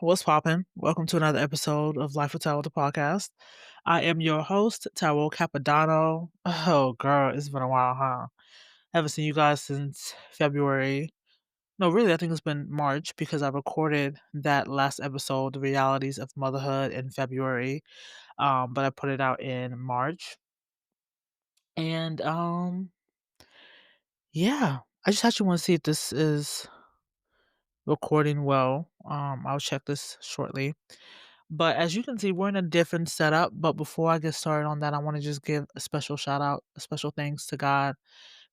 What's poppin'? Welcome to another episode of Life with Taiwo, the podcast. I am your host, Taiwo Capodanno. Oh, girl, it's been a while, huh? Haven't seen you guys since February. No, really, I think it's been March because I recorded that last episode, The Realities of Motherhood, in February. But I put it out in March. And yeah, I just actually want to see if this is recording well. I'll check this shortly. But as you can see, we're in a different setup. But before I get started on that, I want to just give a special shout out, a special thanks to God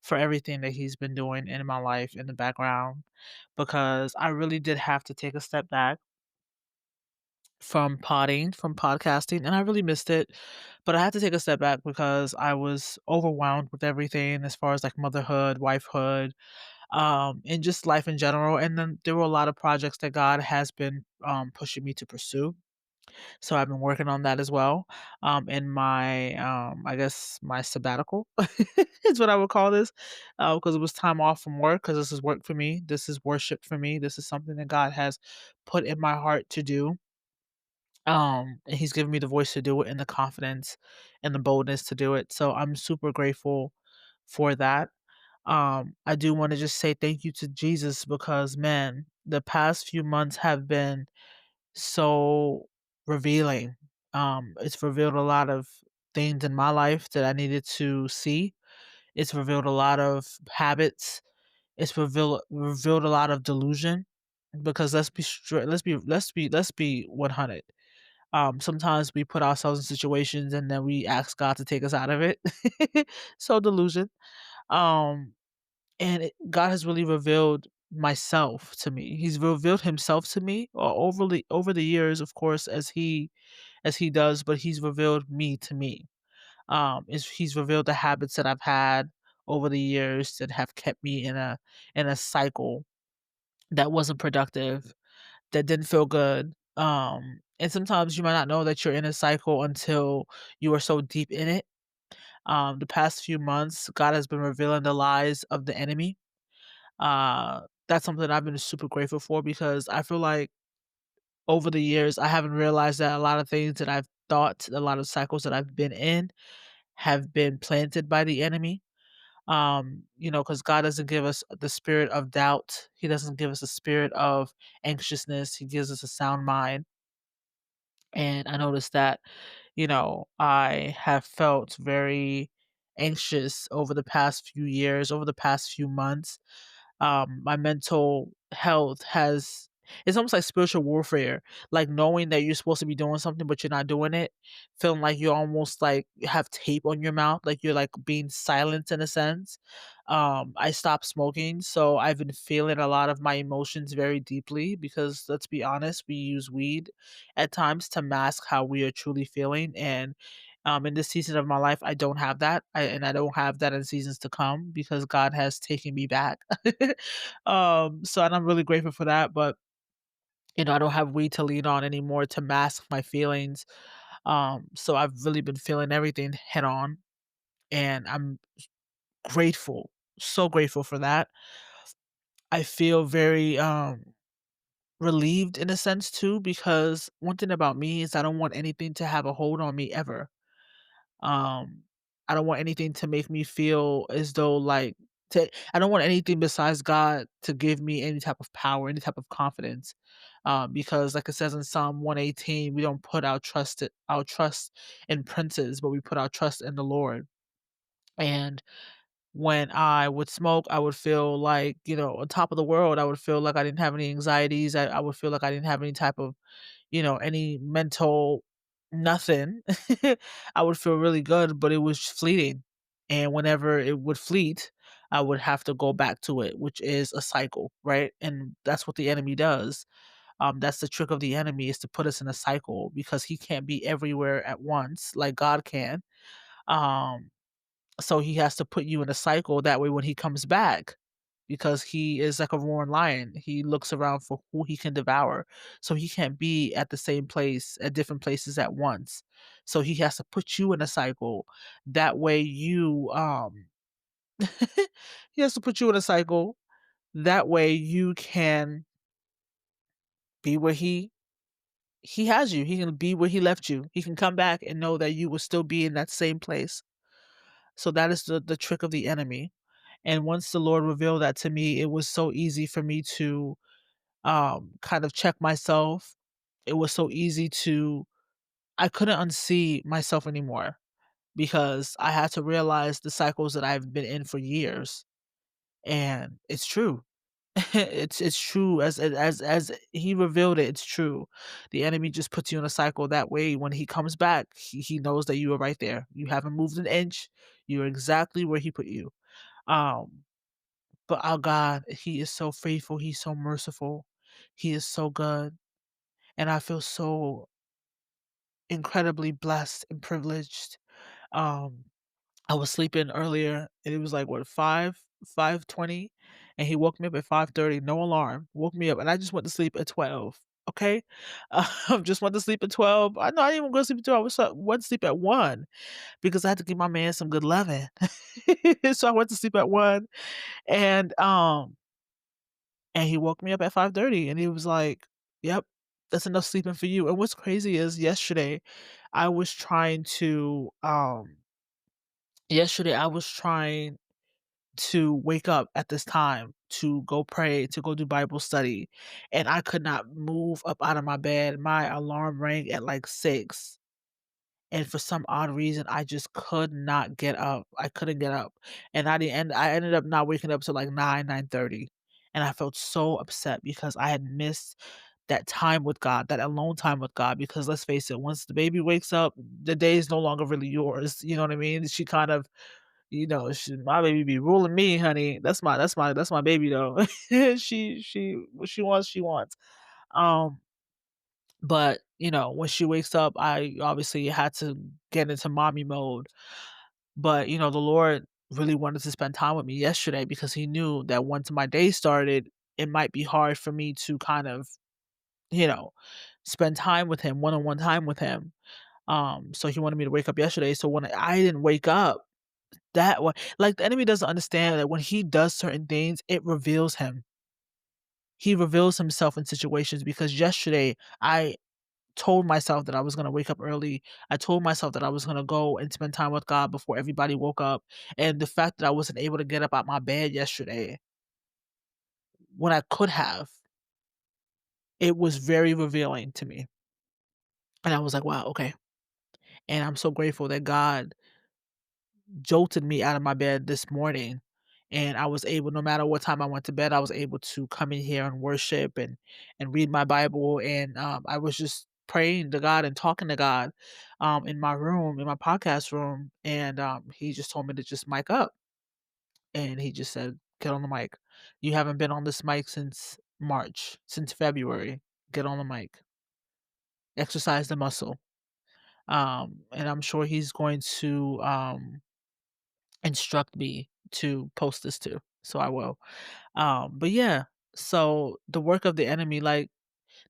for everything that He's been doing in my life in the background. Because I really did have to take a step back from from podcasting, and I really missed it. But I had to take a step back because I was overwhelmed with everything as far as like motherhood, wifehood, and just life in general. And then there were a lot of projects that God has been pushing me to pursue, so I've been working on that as well. In my, I guess my sabbatical is what I would call this, because it was time off from work. Because this is work for me. This is worship for me. This is something that God has put in my heart to do. And He's given me the voice to do it, and the confidence, and the boldness to do it. So I'm super grateful for that. I do want to just say thank you to Jesus because man, the past few months have been so revealing. It's revealed a lot of things in my life that I needed to see. It's revealed a lot of habits. It's revealed a lot of delusion. Because let's be straight, let's be 100. Sometimes we put ourselves in situations and then we ask God to take us out of it. So delusion. Um, God has really revealed myself to me. He's revealed himself to me overly over the years, of course, as he does, but he's revealed me to me. He's revealed the habits that I've had over the years that have kept me in a cycle that wasn't productive, that didn't feel good. And sometimes you might not know that you're in a cycle until you are so deep in it. The past few months, God has been revealing the lies of the enemy. That's something I've been super grateful for because I feel like over the years, I haven't realized that a lot of things that I've thought, a lot of cycles that I've been in have been planted by the enemy. Because God doesn't give us the spirit of doubt. He doesn't give us a spirit of anxiousness. He gives us a sound mind. And I noticed that, I have felt very anxious over the past few years, over the past few months. My mental health has it's almost like spiritual warfare, like knowing that you're supposed to be doing something but you're not doing it, feeling like you almost like have tape on your mouth, like you're like being silenced in a sense. I stopped smoking, so I've been feeling a lot of my emotions very deeply because let's be honest, we use weed at times to mask how we are truly feeling. And in this season of my life, I don't have that. And I don't have that in seasons to come because God has taken me back. And I'm really grateful for that. But, I don't have weed to lean on anymore to mask my feelings. So I've really been feeling everything head on. And I'm grateful, so grateful for that. I feel very relieved in a sense too, because one thing about me is I don't want anything to have a hold on me ever. Um, I don't want anything to make me feel as though I don't want anything besides God to give me any type of power, any type of confidence. Because like it says in Psalm 118, we don't put our trust in princes, but we put our trust in the Lord. And when I would smoke, I would feel like, on top of the world. I would feel like I didn't have any anxieties. I would feel like I didn't have any type of, any mental nothing. I would feel really good, but it was fleeting. And whenever it would fleet, I would have to go back to it, which is a cycle, right? And that's what the enemy does. That's the trick of the enemy, is to put us in a cycle because he can't be everywhere at once like God can. Um, so he has to put you in a cycle, that way when he comes back, because he is like a roaring lion, he looks around for who he can devour. So he can't be at the same place at different places at once. So he has to put you in a cycle. That way you he has to put you in a cycle. That way you can be where he he has you. He can be where he left you. He can come back and know that you will still be in that same place. So that is the trick of the enemy. And once the Lord revealed that to me, it was so easy for me to kind of check myself. It was so easy to I couldn't unsee myself anymore because I had to realize the cycles that I've been in for years. And it's true. It's true as he revealed it, it's true. The enemy just puts you in a cycle that way. When he comes back, he knows that you are right there. You haven't moved an inch. You're exactly where he put you. Um, but our God, he is so faithful, he's so merciful, he is so good. And I feel so incredibly blessed and privileged. Um, I was sleeping earlier and it was like what 5:20 and he woke me up at 5:30, no alarm. Woke me up and I just went to sleep at 12. Okay? Just went to sleep at 12. I know I didn't even go to sleep at 12. Went to sleep at 1 because I had to give my man some good loving. So I went to sleep at 1 and and he woke me up at 5:30 and he was like, "Yep, that's enough sleeping for you." And what's crazy is I was trying to I was trying to wake up at this time to go pray, to go do Bible study, and I could not move up out of my bed. My alarm rang at like 6, and for some odd reason, I just could not get up. I couldn't get up, and I ended up not waking up till like 9:30, and I felt so upset because I had missed that time with God, that alone time with God, because let's face it, once the baby wakes up, the day is no longer really yours, you know what I mean? She kind of my baby be ruling me, honey. That's my baby though. She what she wants, she wants. Um, but, when she wakes up, I obviously had to get into mommy mode. But, the Lord really wanted to spend time with me yesterday because he knew that once my day started, it might be hard for me to kind of, you know, spend time with him, one-on-one time with him. So he wanted me to wake up yesterday. So when I didn't wake up, that way, like the enemy doesn't understand that when he does certain things, it reveals him. He reveals himself in situations because yesterday I told myself that I was gonna wake up early. I told myself that I was gonna go and spend time with God before everybody woke up. And the fact that I wasn't able to get up out my bed yesterday when I could have, it was very revealing to me. And I was like, wow, okay. And I'm so grateful that God jolted me out of my bed this morning. And I was able, no matter what time I went to bed, I was able to come in here and worship and read my Bible. And I was just praying to God and talking to God in my room, in my podcast room. And he just told me to just mic up. And he just said, get on the mic. You haven't been on this mic since March, since February. Get on the mic. Exercise the muscle. And I'm sure he's going to instruct me to post this too. So I will. But yeah, so the work of the enemy, like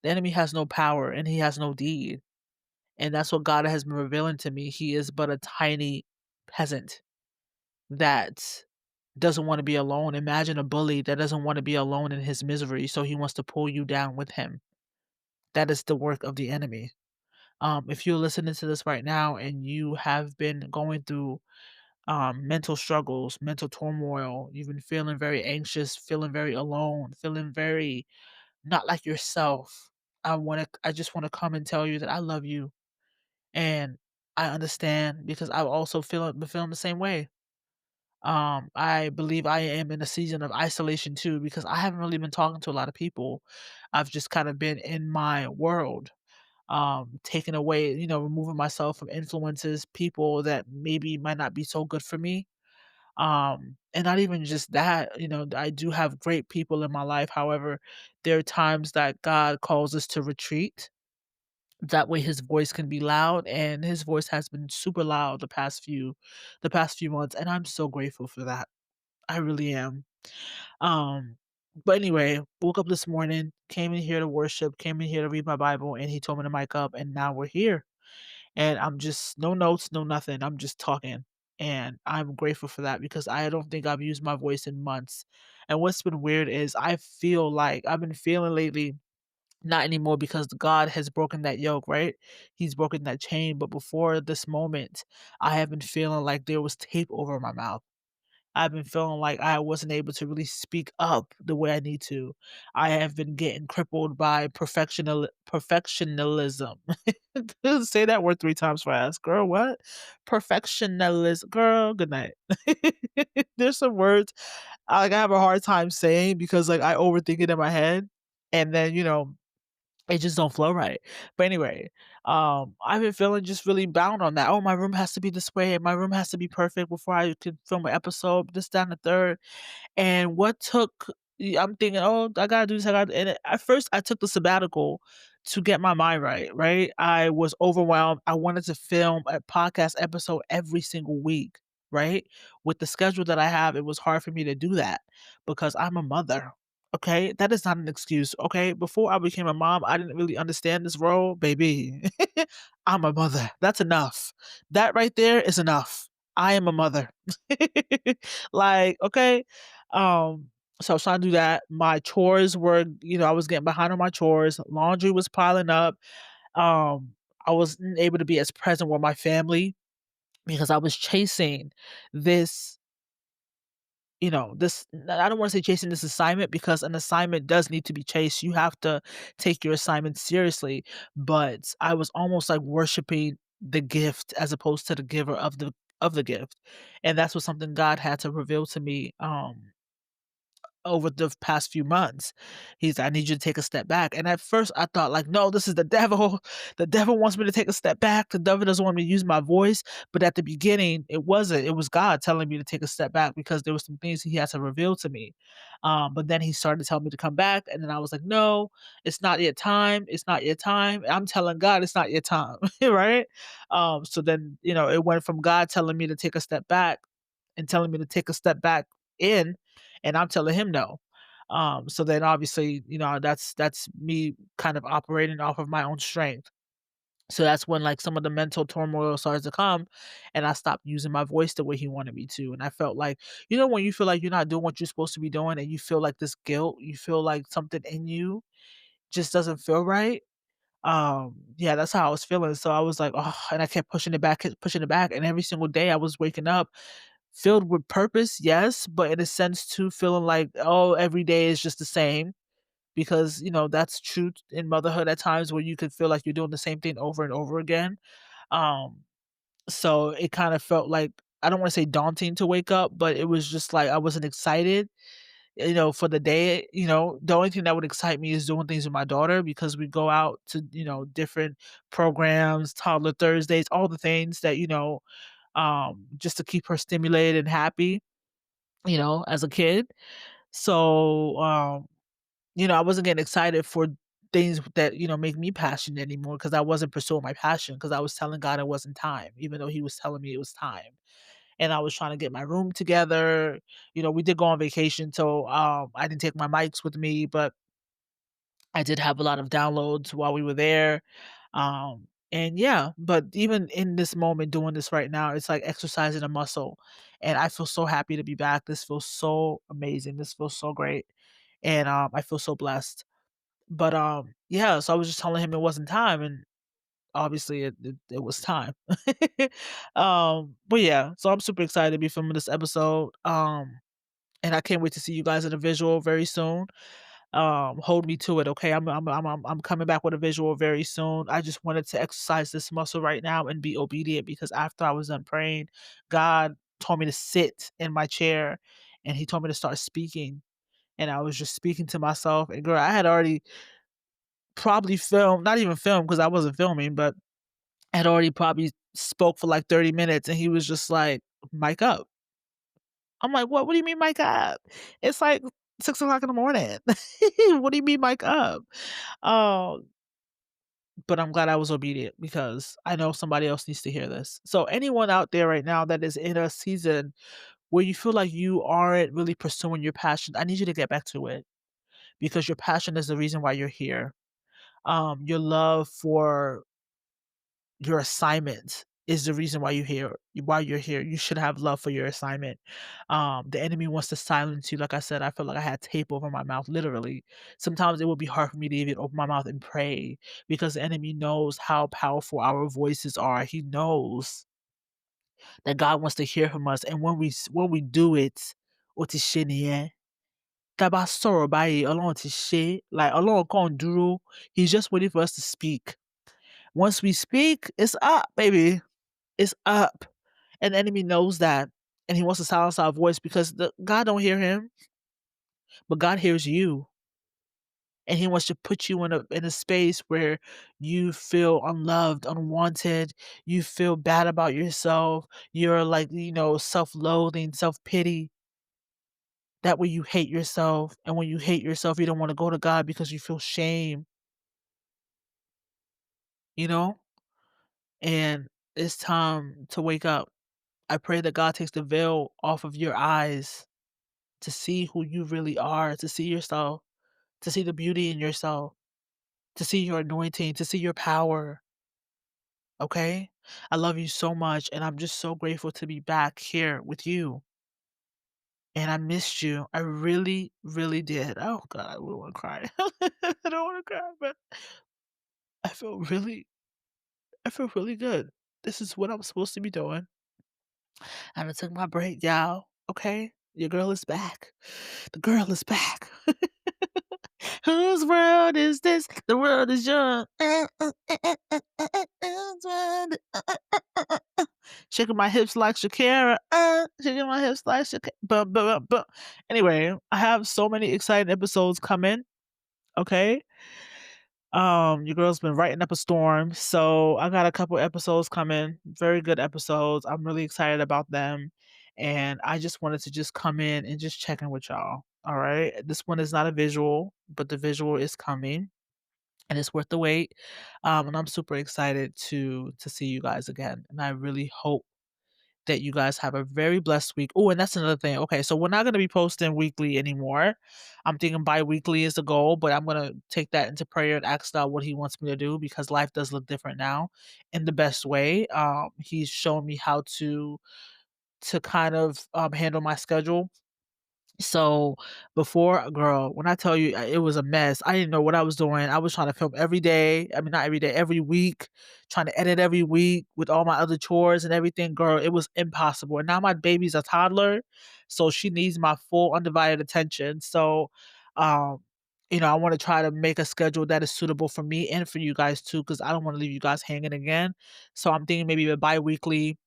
the enemy has no power and he has no deed. And that's what God has been revealing to me. He is but a tiny peasant that doesn't want to be alone. Imagine a bully that doesn't want to be alone in his misery, so he wants to pull you down with him. That is the work of the enemy. If you're listening to this right now and you have been going through mental struggles, mental turmoil. You've been feeling very anxious, feeling very alone, feeling very not like yourself. I just want to come and tell you that I love you and I understand because I also been feeling the same way. I believe I am in a season of isolation too because I haven't really been talking to a lot of people. I've just kind of been in my world, taking away, removing myself from influences, people that maybe might not be so good for me. And not even just that, I do have great people in my life. However, there are times that God calls us to retreat. That way his voice can be loud and his voice has been super loud the past few months and I'm so grateful for that. I really am. Um but anyway, woke up this morning, came in here to worship, came in here to read my Bible and he told me to mic up and now we're here. And I'm just no notes, no nothing. I'm just talking. And I'm grateful for that because I don't think I've used my voice in months. And what's been weird is I feel like I've been feeling lately Not anymore because God has broken that yoke, right? He's broken that chain, but before this moment, I have been feeling like there was tape over my mouth. I've been feeling like I wasn't able to really speak up the way I need to. I have been getting crippled by perfectionism. Say that word 3 times fast. Girl, what? Perfectionism. Girl, good night. There's some words like I have a hard time saying because like I overthink it in my head. And then, it just don't flow right. But anyway, I've been feeling just really bound on that. Oh, my room has to be this way. My room has to be perfect before I could film an episode. This, down the third. And what took I'm thinking, "Oh, I gotta do this, I gotta," and at first, I took the sabbatical to get my mind right, right? I was overwhelmed. I wanted to film a podcast episode every single week, right? With the schedule that I have, it was hard for me to do that because I'm a mother, okay? That is not an excuse, okay? Before I became a mom, I didn't really understand this role, baby. I'm a mother. That's enough. That right there is enough. I am a mother. Like, okay? Um, so I was trying to do that. My chores were, I was getting behind on my chores. Laundry was piling up. Um, I wasn't able to be as present with my family because I was chasing this, I don't want to say chasing this assignment because an assignment does need to be chased. You have to take your assignment seriously. But I was almost like worshiping the gift as opposed to the giver of the gift. And that's what something God had to reveal to me. Over the past few months. I need you to take a step back. And at first I thought like, no, this is the devil. The devil wants me to take a step back. The devil doesn't want me to use my voice. But at the beginning, it wasn't. It was God telling me to take a step back because there were some things he had to reveal to me. But then he started to tell me to come back. And then I was like, no, it's not yet time. It's not yet time. I'm telling God it's not yet time. Right. So then, it went from God telling me to take a step back and telling me to take a step back in, and I'm telling him no. So then obviously, that's me kind of operating off of my own strength. So that's when like some of the mental turmoil starts to come and I stopped using my voice the way he wanted me to. And I felt like, when you feel like you're not doing what you're supposed to be doing and you feel like this guilt, you feel like something in you just doesn't feel right. Yeah, that's how I was feeling. So I was like, oh, and I kept pushing it back, kept pushing it back. And every single day I was waking up filled with purpose, yes, but in a sense too feeling like, oh, every day is just the same because, that's true in motherhood at times where you could feel like you're doing the same thing over and over again. Um, so it kind of felt like I don't want to say daunting to wake up, but it was just like I wasn't excited, for the day. The only thing that would excite me is doing things with my daughter because we go out to, different programs, toddler Thursdays, all the things that, just to keep her stimulated and happy, as a kid. So, I wasn't getting excited for things that, make me passionate anymore because I wasn't pursuing my passion because I was telling God it wasn't time, even though He was telling me it was time. And I was trying to get my room together. We did go on vacation, so I didn't take my mics with me, but I did have a lot of downloads while we were there. And yeah, but even in this moment doing this right now, it's like exercising a muscle. And I feel so happy to be back. This feels so amazing. This feels so great. And I feel so blessed. But yeah, so I was just telling him it wasn't time and obviously it was time. But yeah, so I'm super excited to be filming this episode. And I can't wait to see you guys in a visual very soon. Hold me to it, okay? I'm coming back with a visual very soon. I just wanted to exercise this muscle right now and be obedient because after I was done praying, God told me to sit in my chair and he told me to start speaking. And I was just speaking to myself. And girl, I had already probably filmed, not even filmed because I wasn't filming, but I had already probably spoke for like 30 minutes and he was just like, mic up. I'm like, what? What do you mean mic up? It's like 6 o'clock in the morning. What do you mean mic up? Um, but I'm glad I was obedient because I know somebody else needs to hear this. So anyone out there right now that is in a season where you feel like you aren't really pursuing your passion, I need you to get back to it because your passion is the reason why you're here. Your love for your assignment is the reason why you're here. You should have love for your assignment. The enemy wants to silence you. Like I said, I feel like I had tape over my mouth, literally. Sometimes it would be hard for me to even open my mouth and pray because the enemy knows how powerful our voices are. He knows that God wants to hear from us. And when we do it, ó ti ṣe nìyẹn. Tá bá sọ̀rọ̀ báyìí, Ọlọ́run ti ṣe. Like Ọlọ́run kàn dúró. He's just waiting for us to speak. Once we speak, it's up, baby. It's up. And the enemy knows that. And he wants to silence our voice because God don't hear him, but God hears you. And he wants to put you in a space where you feel unloved, unwanted, you feel bad about yourself, you're like, self-loathing, self-pity. That way you hate yourself. And when you hate yourself, you don't want to go to God because you feel shame, you know? And it's time to wake up. I pray that God takes the veil off of your eyes to see who you really are, to see yourself, to see the beauty in yourself, to see your anointing, to see your power. Okay? I love you so much, and I'm just so grateful to be back here with you. And I missed you. I really, really did. Oh God, I really want to cry. I don't want to cry, but I feel really, I feel really good. This is what I'm supposed to be doing. And I took my break, y'all. Okay? Your girl is back. The girl is back. Whose world is this? The world is yours. Whose world shaking my hips like Shakira. Shaking my hips like Shakira. But. Anyway, I have so many exciting episodes coming. Okay. Your girl's been writing up a storm, so I got a couple episodes coming, very good episodes. I'm really excited about them, and I just wanted to just come in and just check in with y'all. All right, this one is not a visual, but the visual is coming, and it's worth the wait. And I'm super excited to see you guys again, and I really hope that you guys have a very blessed week. Oh, and that's another thing. Okay, so we're not going to be posting weekly anymore. I'm thinking bi-weekly is the goal, but I'm going to take that into prayer and ask God what he wants me to do because life does look different now in the best way. He's shown me how to kind of handle my schedule. So before, girl, when I tell you it was a mess, I didn't know what I was doing. I was trying to film every day. I mean, not every day, every week, trying to edit every week with all my other chores and everything. Girl, it was impossible. And now my baby's a toddler, so she needs my full undivided attention. So, um, I want to try to make a schedule that is suitable for me and for you guys too, because I don't want to leave you guys hanging again. So I'm thinking maybe a bi-weekly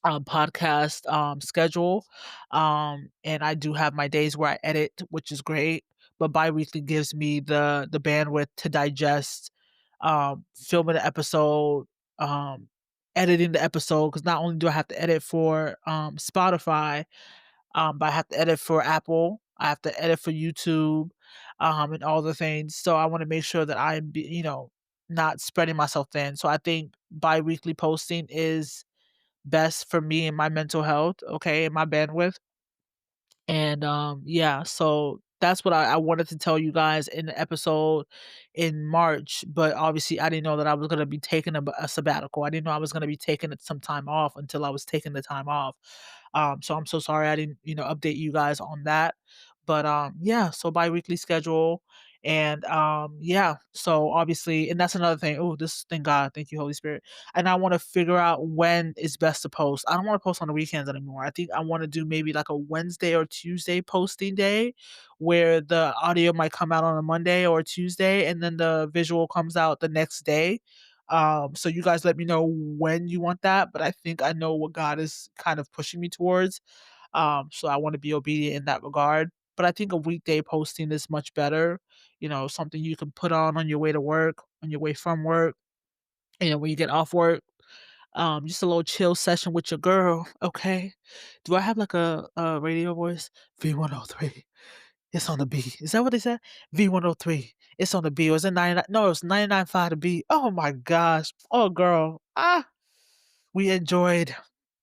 podcast schedule. And I do have my days where I edit, which is great. But bi-weekly gives me the bandwidth to digest filming the episode, um, editing the episode, because not only do I have to edit for Spotify, but I have to edit for Apple. I have to edit for YouTube, and all the things. So I want to make sure that not spreading myself thin. So I think bi-weekly posting is best for me and my mental health, okay, and my bandwidth. And yeah, so that's what I wanted to tell you guys in the episode in March. But obviously, I didn't know that I was going to be taking a sabbatical. I didn't know I was going to be taking some time off until I was taking the time off. So I'm so sorry I didn't, update you guys on that. But yeah, so bi-weekly schedule. And yeah, so obviously, and that's another thing. Oh, this thank God, thank you, Holy Spirit. And I want to figure out when is best to post. I don't want to post on the weekends anymore. I think I want to do maybe like a Wednesday or Tuesday posting day where the audio might come out on a Monday or Tuesday and then the visual comes out the next day. So you guys let me know when you want that, but I think I know what God is kind of pushing me towards. So I want to be obedient in that regard. But I think a weekday posting is much better. Something you can put on your way to work, on your way from work, when you get off work. Just a little chill session with your girl. Okay. Do I have like a radio voice? V103. It's on the B. Is that what they said? V103. It's on the B. Or is it 99? No, it's 99.5 to B. Oh my gosh. Oh girl. We enjoyed.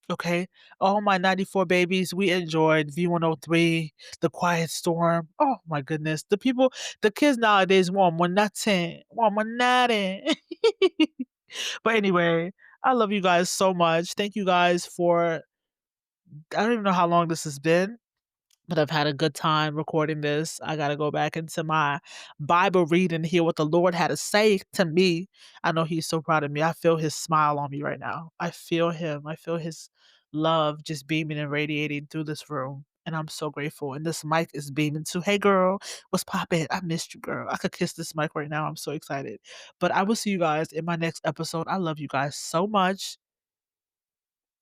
Okay. All my 94 babies, we enjoyed V103, The Quiet Storm. Oh my goodness. The kids nowadays want more nothing. Want more nothing. But anyway, I love you guys so much. Thank you guys for I don't even know how long this has been, but I've had a good time recording this. I gotta go back into my Bible reading, hear what the Lord had to say to me. I know He's so proud of me. I feel His smile on me right now. I feel Him. I feel His love just beaming and radiating through this room. And I'm so grateful. And this mic is beaming too. Hey, girl, what's poppin'? I missed you, girl. I could kiss this mic right now. I'm so excited. But I will see you guys in my next episode. I love you guys so much.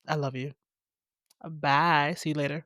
I love you. Bye. See you later.